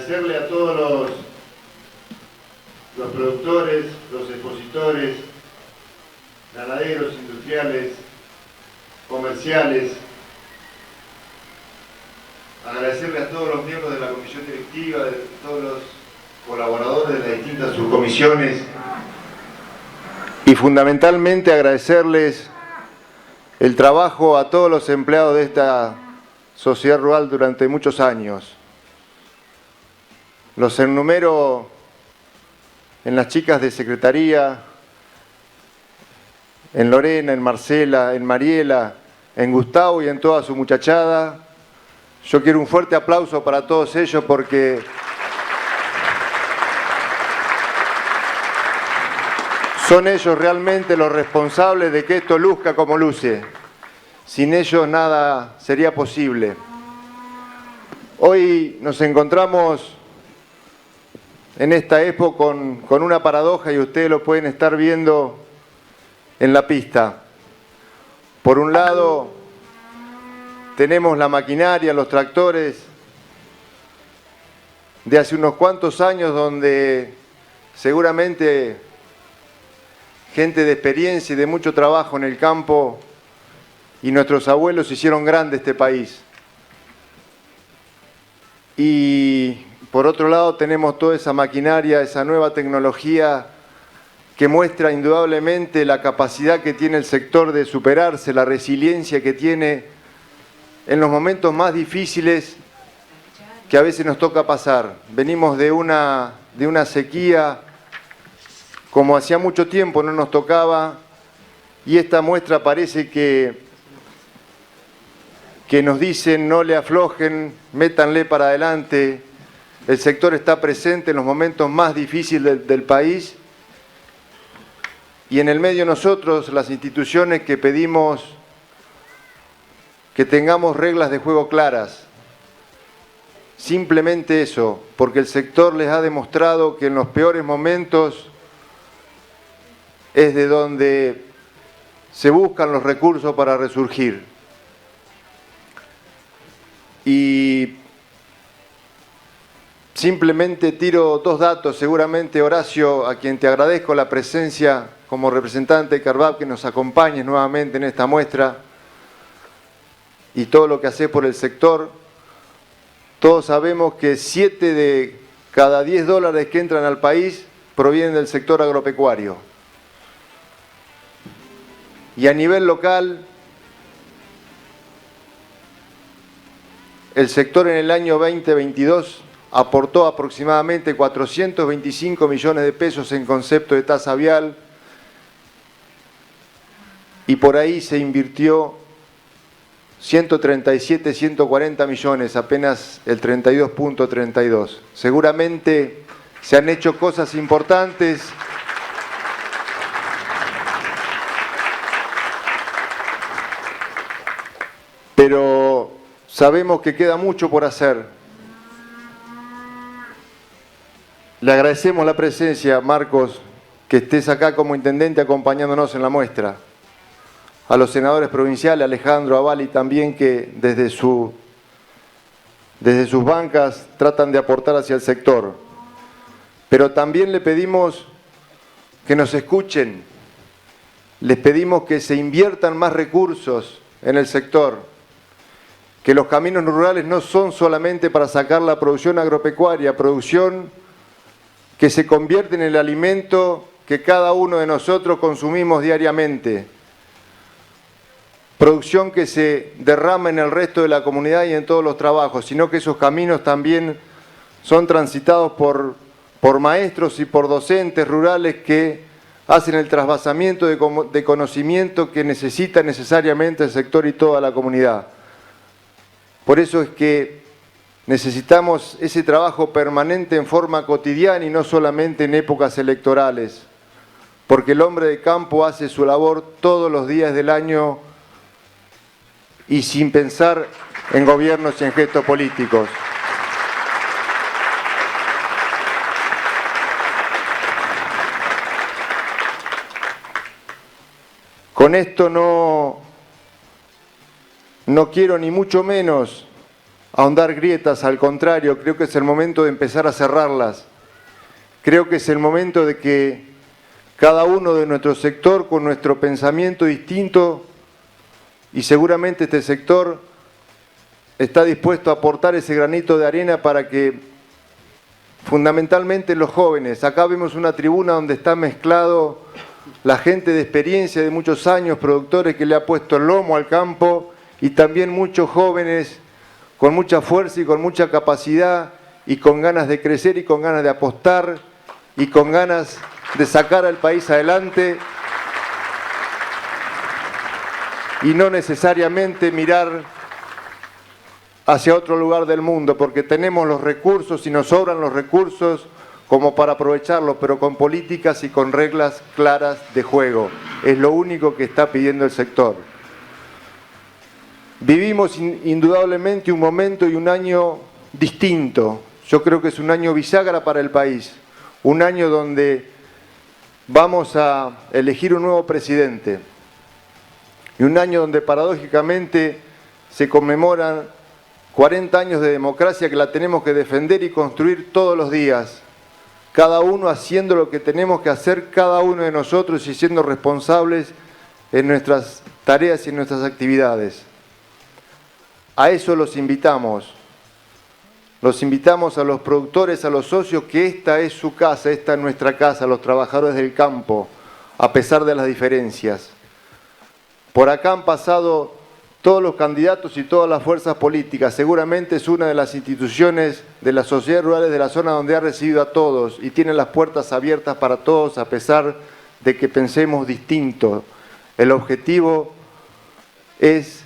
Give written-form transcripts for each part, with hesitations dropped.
agradecerle a todos los productores, los expositores, ganaderos, industriales, comerciales, agradecerle a todos los miembros de la comisión directiva, de todos los colaboradores de las distintas subcomisiones y fundamentalmente agradecerles el trabajo a todos los empleados de esta sociedad rural durante muchos años. Los enumero en las chicas de secretaría, en Lorena, en Marcela, en Mariela, en Gustavo y en toda su muchachada. Yo quiero un fuerte aplauso para todos ellos porque son ellos realmente los responsables de que esto luzca como luce. Sin ellos nada sería posible. Hoy nos encontramos en esta época con una paradoja y ustedes lo pueden estar viendo en la pista. Por un lado, tenemos la maquinaria, los tractores de hace unos cuantos años donde seguramente gente de experiencia y de mucho trabajo en el campo y nuestros abuelos hicieron grande este país. Y por otro lado tenemos toda esa maquinaria, esa nueva tecnología que muestra indudablemente la capacidad que tiene el sector de superarse, la resiliencia que tiene en los momentos más difíciles que a veces nos toca pasar. Venimos de una sequía como hacía mucho tiempo no nos tocaba y esta muestra parece que nos dicen no le aflojen, métanle para adelante. El sector está presente en los momentos más difíciles del país y en el medio nosotros, las instituciones que pedimos que tengamos reglas de juego claras. Simplemente eso, porque el sector les ha demostrado que en los peores momentos es de donde se buscan los recursos para resurgir. Y simplemente tiro dos datos, seguramente Horacio, a quien te agradezco la presencia como representante de Carvab, que nos acompañes nuevamente en esta muestra y todo lo que hace por el sector. Todos sabemos que 7 de cada 10 dólares que entran al país provienen del sector agropecuario. Y a nivel local, el sector en el año 2022 aportó aproximadamente 425 millones de pesos en concepto de tasa vial y por ahí se invirtió 137, 140 millones, apenas el 32.32. Seguramente se han hecho cosas importantes. Pero sabemos que queda mucho por hacer. Le agradecemos la presencia, Marcos, que estés acá como intendente acompañándonos en la muestra. A los senadores provinciales, Alejandro, Avali también, que desde sus bancas tratan de aportar hacia el sector. Pero también le pedimos que nos escuchen, les pedimos que se inviertan más recursos en el sector, que los caminos rurales no son solamente para sacar la producción agropecuaria, producción que se convierte en el alimento que cada uno de nosotros consumimos diariamente. Producción que se derrama en el resto de la comunidad y en todos los trabajos, sino que esos caminos también son transitados por maestros y por docentes rurales que hacen el trasvasamiento de conocimiento que necesita necesariamente el sector y toda la comunidad. Por eso es que necesitamos ese trabajo permanente en forma cotidiana y no solamente en épocas electorales, porque el hombre de campo hace su labor todos los días del año y sin pensar en gobiernos y en gestos políticos. Con esto no quiero ni mucho menos ahondar grietas, al contrario, creo que es el momento de empezar a cerrarlas. Creo que es el momento de que cada uno de nuestro sector, con nuestro pensamiento distinto, y seguramente este sector está dispuesto a aportar ese granito de arena para que fundamentalmente los jóvenes, acá vemos una tribuna donde está mezclado la gente de experiencia de muchos años, productores que le ha puesto el lomo al campo, y también muchos jóvenes con mucha fuerza y con mucha capacidad y con ganas de crecer y con ganas de apostar y con ganas de sacar al país adelante y no necesariamente mirar hacia otro lugar del mundo, porque tenemos los recursos y nos sobran los recursos como para aprovecharlos, pero con políticas y con reglas claras de juego. Es lo único que está pidiendo el sector. Vivimos indudablemente un momento y un año distinto. Yo creo que es un año bisagra para el país, un año donde vamos a elegir un nuevo presidente y un año donde paradójicamente se conmemoran 40 años de democracia que la tenemos que defender y construir todos los días, cada uno haciendo lo que tenemos que hacer cada uno de nosotros y siendo responsables en nuestras tareas y en nuestras actividades. A eso los invitamos. Los invitamos a los productores, a los socios, que esta es su casa, esta es nuestra casa, los trabajadores del campo, a pesar de las diferencias. Por acá han pasado todos los candidatos y todas las fuerzas políticas. Seguramente es una de las instituciones de las sociedades rurales de la zona donde ha recibido a todos y tiene las puertas abiertas para todos, a pesar de que pensemos distinto. El objetivo es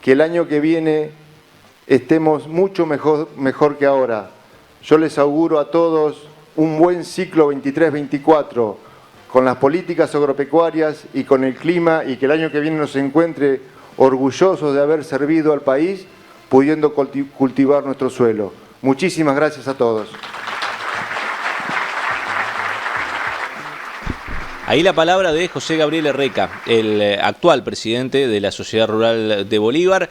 que el año que viene estemos mucho mejor que ahora. Yo les auguro a todos un buen ciclo 23-24 con las políticas agropecuarias y con el clima, y que el año que viene nos encuentre orgullosos de haber servido al país, pudiendo cultivar nuestro suelo. Muchísimas gracias a todos. Ahí la palabra de José Gabriel Erreca, el actual presidente de la Sociedad Rural de Bolívar,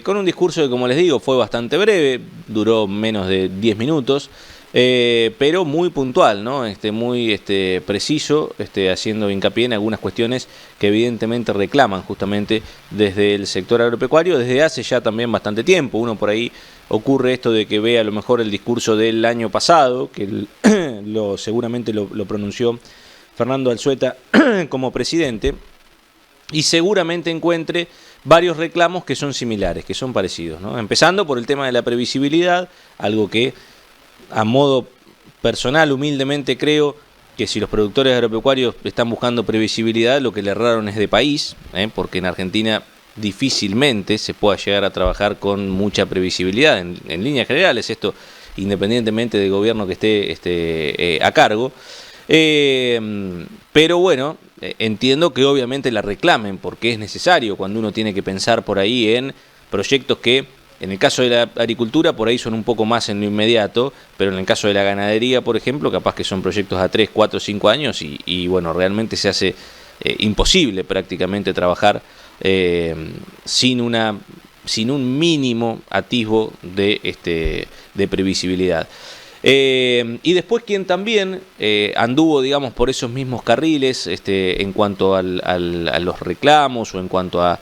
con un discurso que, como les digo, fue bastante breve, duró menos de 10 minutos, pero muy puntual, ¿no? Muy preciso, haciendo hincapié en algunas cuestiones que evidentemente reclaman justamente desde el sector agropecuario desde hace ya también bastante tiempo. Uno por ahí ocurre esto de que ve a lo mejor el discurso del año pasado, que seguramente lo pronunció Fernando Alzueta como presidente, y seguramente encuentre varios reclamos que son similares, que son parecidos, ¿no? Empezando por el tema de la previsibilidad, algo que a modo personal, humildemente creo que si los productores agropecuarios están buscando previsibilidad, lo que le erraron es de país, porque en Argentina difícilmente se pueda llegar a trabajar con mucha previsibilidad, en líneas generales, esto independientemente del gobierno que esté a cargo. Pero bueno, entiendo que obviamente la reclamen, porque es necesario cuando uno tiene que pensar por ahí en proyectos que, en el caso de la agricultura, por ahí son un poco más en lo inmediato, pero en el caso de la ganadería, por ejemplo, capaz que son proyectos a 3, 4, 5 años y bueno, realmente se hace imposible prácticamente trabajar sin un mínimo atisbo de previsibilidad. Y después quien también anduvo, digamos, por esos mismos carriles en cuanto a los reclamos o en cuanto a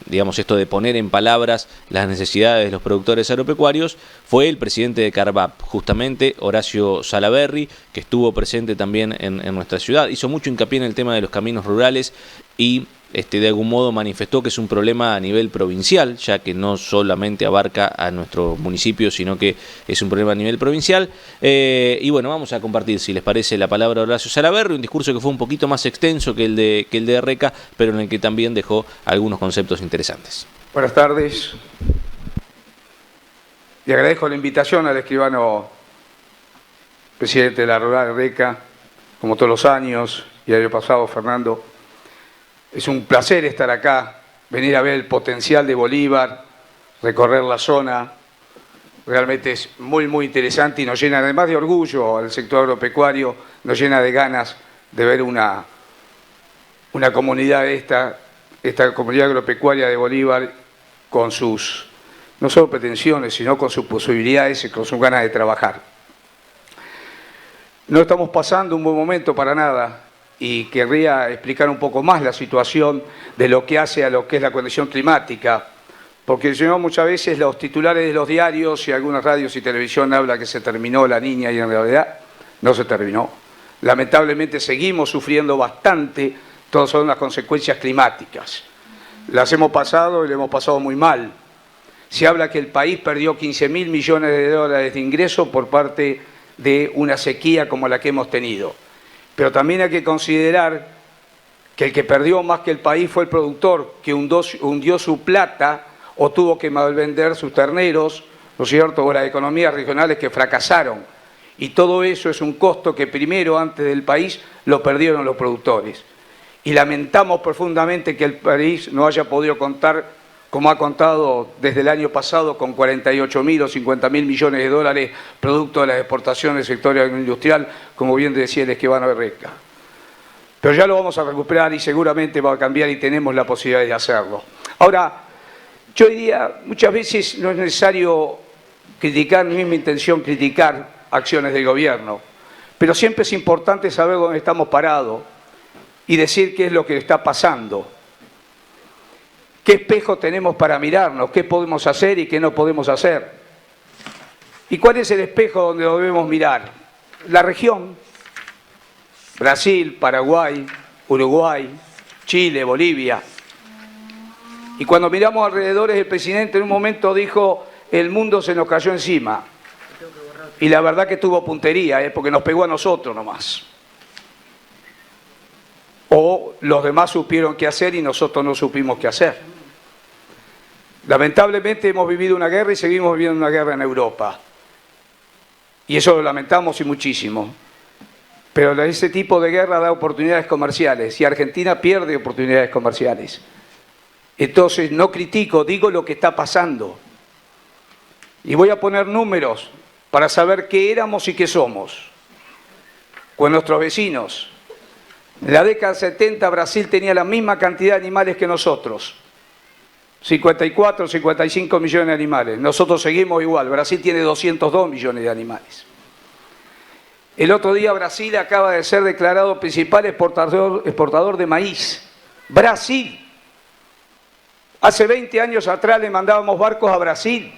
digamos, esto de poner en palabras las necesidades de los productores agropecuarios, fue el presidente de Carvap, justamente Horacio Salaverry, que estuvo presente también en nuestra ciudad. Hizo mucho hincapié en el tema de los caminos rurales y de algún modo manifestó que es un problema a nivel provincial, ya que no solamente abarca a nuestro municipio, sino que es un problema a nivel provincial. Y bueno, vamos a compartir, si les parece, la palabra de Horacio Salaverry, un discurso que fue un poquito más extenso que el de Erreca, pero en el que también dejó algunos conceptos interesantes. Buenas tardes. Le agradezco la invitación al escribano presidente de la Rural Erreca, como todos los años, y el año pasado, Fernando. Es un placer estar acá, venir a ver el potencial de Bolívar, recorrer la zona. Realmente es muy, muy interesante y nos llena, además de orgullo al sector agropecuario, nos llena de ganas de ver una comunidad esta comunidad agropecuaria de Bolívar con sus no solo pretensiones, sino con sus posibilidades y con sus ganas de trabajar. No estamos pasando un buen momento para nada y querría explicar un poco más la situación de lo que hace a lo que es la condición climática, porque muchas veces los titulares de los diarios y algunas radios y televisión hablan que se terminó la niña y en realidad no se terminó. Lamentablemente seguimos sufriendo bastante, todas son las consecuencias climáticas. Las hemos pasado y le hemos pasado muy mal. Se habla que el país perdió 15.000 millones de dólares de ingresos por parte de una sequía como la que hemos tenido. Pero también hay que considerar que el que perdió más que el país fue el productor, que hundió su plata o tuvo que malvender sus terneros, ¿no es cierto?, o las economías regionales que fracasaron. Y todo eso es un costo que primero, antes del país, lo perdieron los productores. Y lamentamos profundamente que el país no haya podido contar, como ha contado desde el año pasado, con 48.000 o 50.000 millones de dólares producto de las exportaciones del sector agroindustrial, como bien decía el escribano Reca. Pero ya lo vamos a recuperar y seguramente va a cambiar y tenemos la posibilidad de hacerlo. Ahora, yo diría, muchas veces no es necesario criticar, ni es mi intención criticar acciones del gobierno, pero siempre es importante saber dónde estamos parados y decir qué es lo que está pasando. ¿Qué espejo tenemos para mirarnos? ¿Qué podemos hacer y qué no podemos hacer? ¿Y cuál es el espejo donde debemos mirar? La región, Brasil, Paraguay, Uruguay, Chile, Bolivia. Y cuando miramos alrededor, el presidente en un momento dijo, el mundo se nos cayó encima. Y la verdad que tuvo puntería, porque nos pegó a nosotros nomás. O los demás supieron qué hacer y nosotros no supimos qué hacer. Lamentablemente hemos vivido una guerra y seguimos viviendo una guerra en Europa. Y eso lo lamentamos y muchísimo. Pero ese tipo de guerra da oportunidades comerciales y Argentina pierde oportunidades comerciales. Entonces no critico, digo lo que está pasando. Y voy a poner números para saber qué éramos y qué somos. Con nuestros vecinos. En la década del 70 Brasil tenía la misma cantidad de animales que nosotros. 54 o 55 millones de animales. Nosotros seguimos igual. Brasil tiene 202 millones de animales. El otro día Brasil acaba de ser declarado principal exportador de maíz. Brasil. Hace 20 años atrás le mandábamos barcos a Brasil.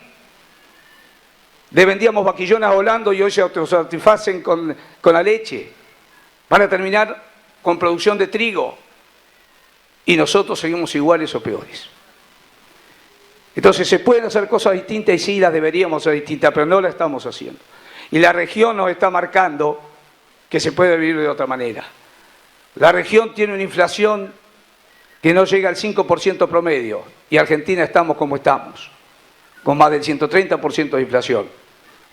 Le vendíamos vaquillonas volando y hoy se autosatisfacen con la leche. Van a terminar con producción de trigo. Y nosotros seguimos iguales o peores. Entonces, ¿se pueden hacer cosas distintas? Y sí, las deberíamos hacer distintas, pero no las estamos haciendo. Y la región nos está marcando que se puede vivir de otra manera. La región tiene una inflación que no llega al 5% promedio. Y Argentina estamos como estamos, con más del 130% de inflación.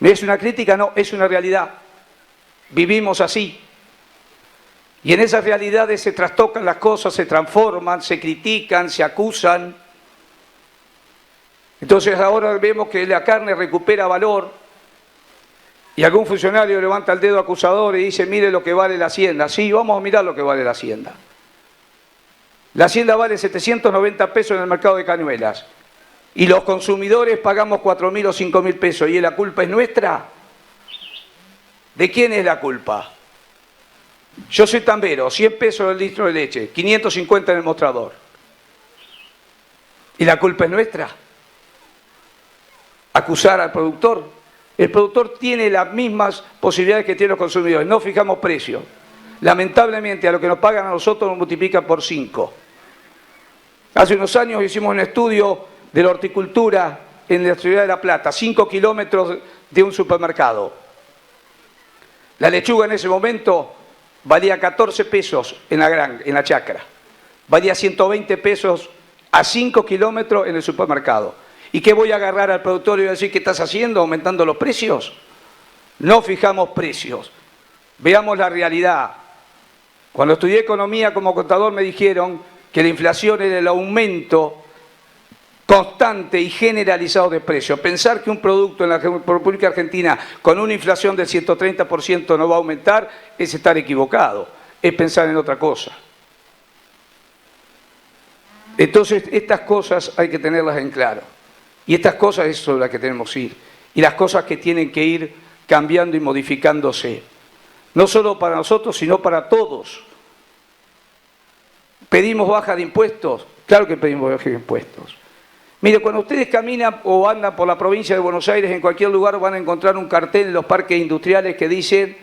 ¿No es una crítica? No, es una realidad. Vivimos así. Y en esas realidades se trastocan las cosas, se transforman, se critican, se acusan. Entonces ahora vemos que la carne recupera valor y algún funcionario levanta el dedo acusador y dice, mire lo que vale la hacienda. Sí, vamos a mirar lo que vale la hacienda. La hacienda vale 790 pesos en el mercado de Cañuelas y los consumidores pagamos 4.000 o 5.000 pesos. ¿Y la culpa es nuestra? ¿De quién es la culpa? Yo soy tambero, 100 pesos el litro de leche, 550 en el mostrador. ¿Y la culpa es nuestra? Acusar al productor. El productor tiene las mismas posibilidades que tienen los consumidores. No fijamos precios. Lamentablemente, a lo que nos pagan a nosotros nos multiplican por 5. Hace unos años hicimos un estudio de la horticultura en la ciudad de La Plata, 5 kilómetros de un supermercado. La lechuga en ese momento valía 14 pesos en la chacra. Valía 120 pesos a 5 kilómetros en el supermercado. ¿Y qué voy a agarrar al productor y voy a decir qué estás haciendo, aumentando los precios? No fijamos precios. Veamos la realidad. Cuando estudié economía como contador me dijeron que la inflación era el aumento constante y generalizado de precios. Pensar que un producto en la República Argentina con una inflación del 130% no va a aumentar es estar equivocado, es pensar en otra cosa. Entonces, estas cosas hay que tenerlas en claro. Y estas cosas es sobre las que tenemos que ir. Y las cosas que tienen que ir cambiando y modificándose. No solo para nosotros, sino para todos. ¿Pedimos baja de impuestos? Claro que pedimos baja de impuestos. Mire, cuando ustedes caminan o andan por la provincia de Buenos Aires, en cualquier lugar van a encontrar un cartel en los parques industriales que dice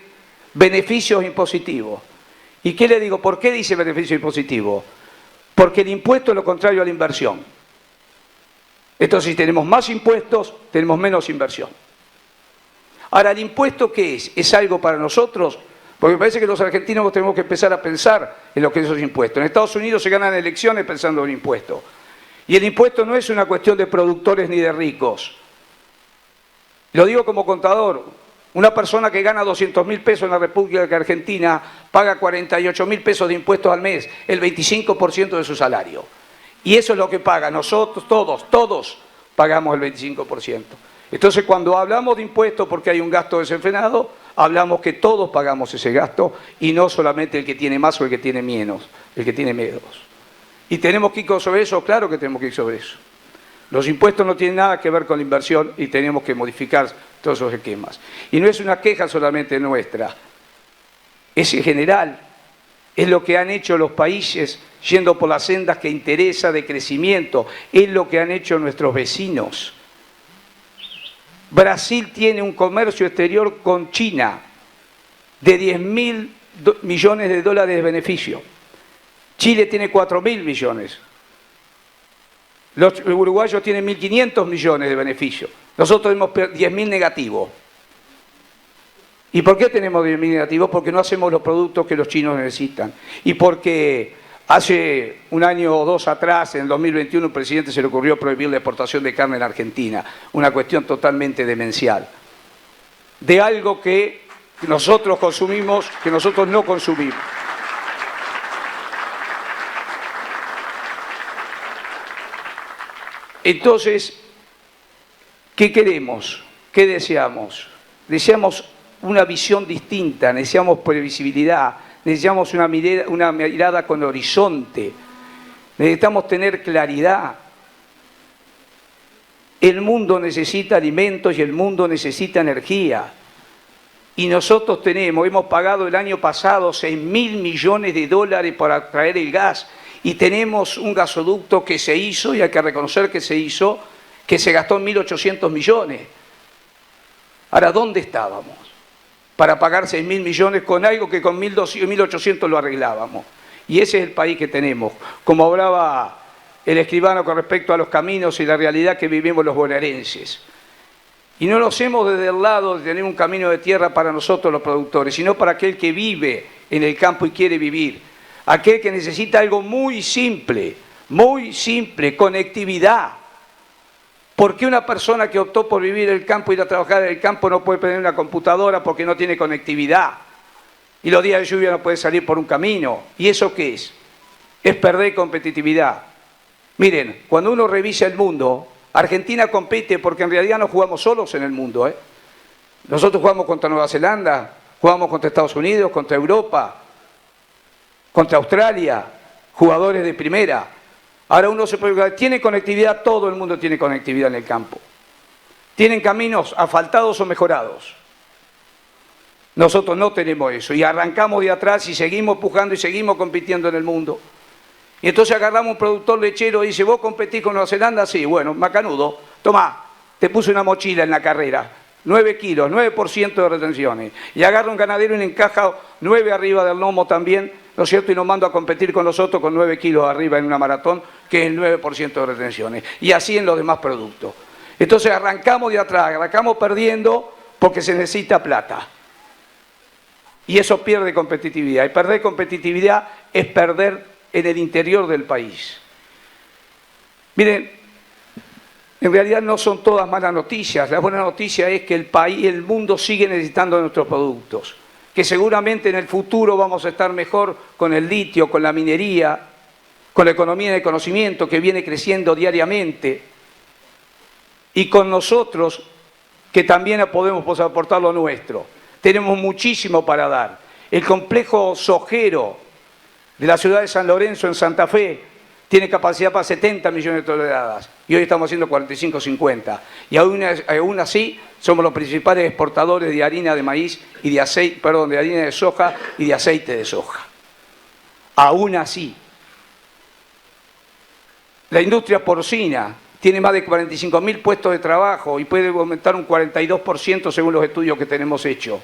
beneficios impositivos. ¿Y qué le digo? ¿Por qué dice beneficio impositivo? Porque el impuesto es lo contrario a la inversión. Entonces, si tenemos más impuestos, tenemos menos inversión. Ahora, ¿el impuesto qué es? ¿Es algo para nosotros? Porque me parece que los argentinos tenemos que empezar a pensar en lo que son esos impuestos. En Estados Unidos se ganan elecciones pensando en impuestos. Y el impuesto no es una cuestión de productores ni de ricos. Lo digo como contador. Una persona que gana 200.000 pesos en la República Argentina paga 48.000 pesos de impuestos al mes, el 25% de su salario. Y eso es lo que paga. Nosotros, todos pagamos el 25%. Entonces, cuando hablamos de impuestos porque hay un gasto desenfrenado, hablamos que todos pagamos ese gasto y no solamente el que tiene más o el que tiene menos, el que tiene menos. ¿Y tenemos que ir sobre eso? Claro que tenemos que ir sobre eso. Los impuestos no tienen nada que ver con la inversión y tenemos que modificar todos esos esquemas. Y no es una queja solamente nuestra, es en general, es lo que han hecho los países yendo por las sendas que interesa de crecimiento, es lo que han hecho nuestros vecinos. Brasil tiene un comercio exterior con China de 10.000 millones de dólares de beneficio. Chile tiene 4.000 millones. Los uruguayos tienen 1.500 millones de beneficio. Nosotros tenemos 10.000 negativos. ¿Y por qué tenemos 10.000 negativos? Porque no hacemos los productos que los chinos necesitan. Y porque hace un año o dos atrás, en el 2021, el presidente se le ocurrió prohibir la exportación de carne en Argentina. Una cuestión totalmente demencial. De algo que nosotros consumimos, que nosotros no consumimos. Entonces, ¿qué queremos? ¿Qué deseamos? Deseamos una visión distinta, deseamos previsibilidad, necesitamos una mirada con horizonte, necesitamos tener claridad. El mundo necesita alimentos y el mundo necesita energía. Y nosotros hemos pagado el año pasado 6.000 millones de dólares para traer el gas. Y tenemos un gasoducto que se hizo, y hay que reconocer que se hizo, que se gastó en 1.800 millones. Ahora, ¿dónde estábamos? Para pagar 6.000 millones con algo que con 1.800 lo arreglábamos. Y ese es el país que tenemos. Como hablaba el escribano con respecto a los caminos y la realidad que vivimos los bonaerenses. Y no lo hacemos desde el lado de tener un camino de tierra para nosotros los productores, sino para aquel que vive en el campo y quiere vivir. Aquel que necesita algo muy simple, conectividad. ¿Por qué una persona que optó por vivir en el campo y ir a trabajar en el campo no puede tener una computadora porque no tiene conectividad? Y los días de lluvia no puede salir por un camino. ¿Y eso qué es? Es perder competitividad. Miren, cuando uno revisa el mundo, Argentina compite porque en realidad no jugamos solos en el mundo. Nosotros jugamos contra Nueva Zelanda, jugamos contra Estados Unidos, contra Europa, contra Australia, jugadores de primera. Ahora uno se pregunta, ¿tiene conectividad? Todo el mundo tiene conectividad en el campo. ¿Tienen caminos asfaltados o mejorados? Nosotros no tenemos eso y arrancamos de atrás y seguimos pujando y seguimos compitiendo en el mundo. Y entonces agarramos un productor lechero y dice, ¿vos competís con Nueva Zelanda? Sí, bueno, macanudo, tomá, te puse una mochila en la carrera, 9 kilos, 9% de retenciones. Y agarra un ganadero y le encaja 9 arriba del lomo también, ¿no es cierto? Y nos manda a competir con nosotros con 9 kilos arriba en una maratón, que es el 9% de retenciones. Y así en los demás productos. Entonces arrancamos de atrás, arrancamos perdiendo porque se necesita plata. Y eso pierde competitividad. Y perder competitividad es perder en el interior del país. Miren, en realidad no son todas malas noticias. La buena noticia es que el mundo sigue necesitando nuestros productos. Que seguramente en el futuro vamos a estar mejor con el litio, con la minería, con la economía del conocimiento que viene creciendo diariamente. Y con nosotros, que también podemos aportar lo nuestro. Tenemos muchísimo para dar. El complejo sojero de la ciudad de San Lorenzo, en Santa Fe, tiene capacidad para 70 millones de toneladas y hoy estamos haciendo 45, 50. Y aún así somos los principales exportadores de harina de maíz y de aceite, perdón, de harina de soja y de aceite de soja. Aún así. La industria porcina tiene más de 45.000 puestos de trabajo y puede aumentar un 42% según los estudios que tenemos hechos.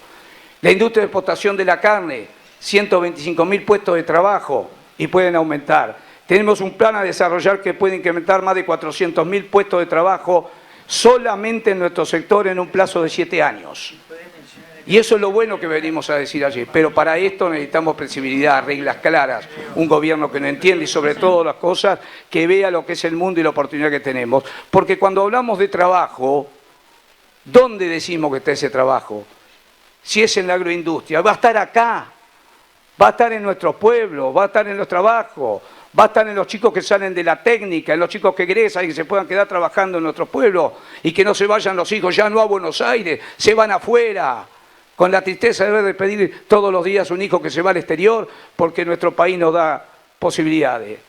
La industria de exportación de la carne, 125.000 puestos de trabajo y pueden aumentar. Tenemos un plan a desarrollar que puede incrementar más de 400.000 puestos de trabajo solamente en nuestro sector en un plazo de 7 años. Y eso es lo bueno que venimos a decir ayer. Pero para esto necesitamos flexibilidad, reglas claras, un gobierno que no entiende y sobre todo las cosas que vea lo que es el mundo y la oportunidad que tenemos. Porque cuando hablamos de trabajo, ¿dónde decimos que está ese trabajo? Si es en la agroindustria, va a estar acá, va a estar en nuestro pueblo, va a estar en los trabajos, va a estar en los chicos que salen de la técnica, en los chicos que egresan y que se puedan quedar trabajando en nuestro pueblo y que no se vayan los hijos ya no a Buenos Aires, se van afuera, con la tristeza de ver de pedir todos los días un hijo que se va al exterior porque nuestro país nos da posibilidades.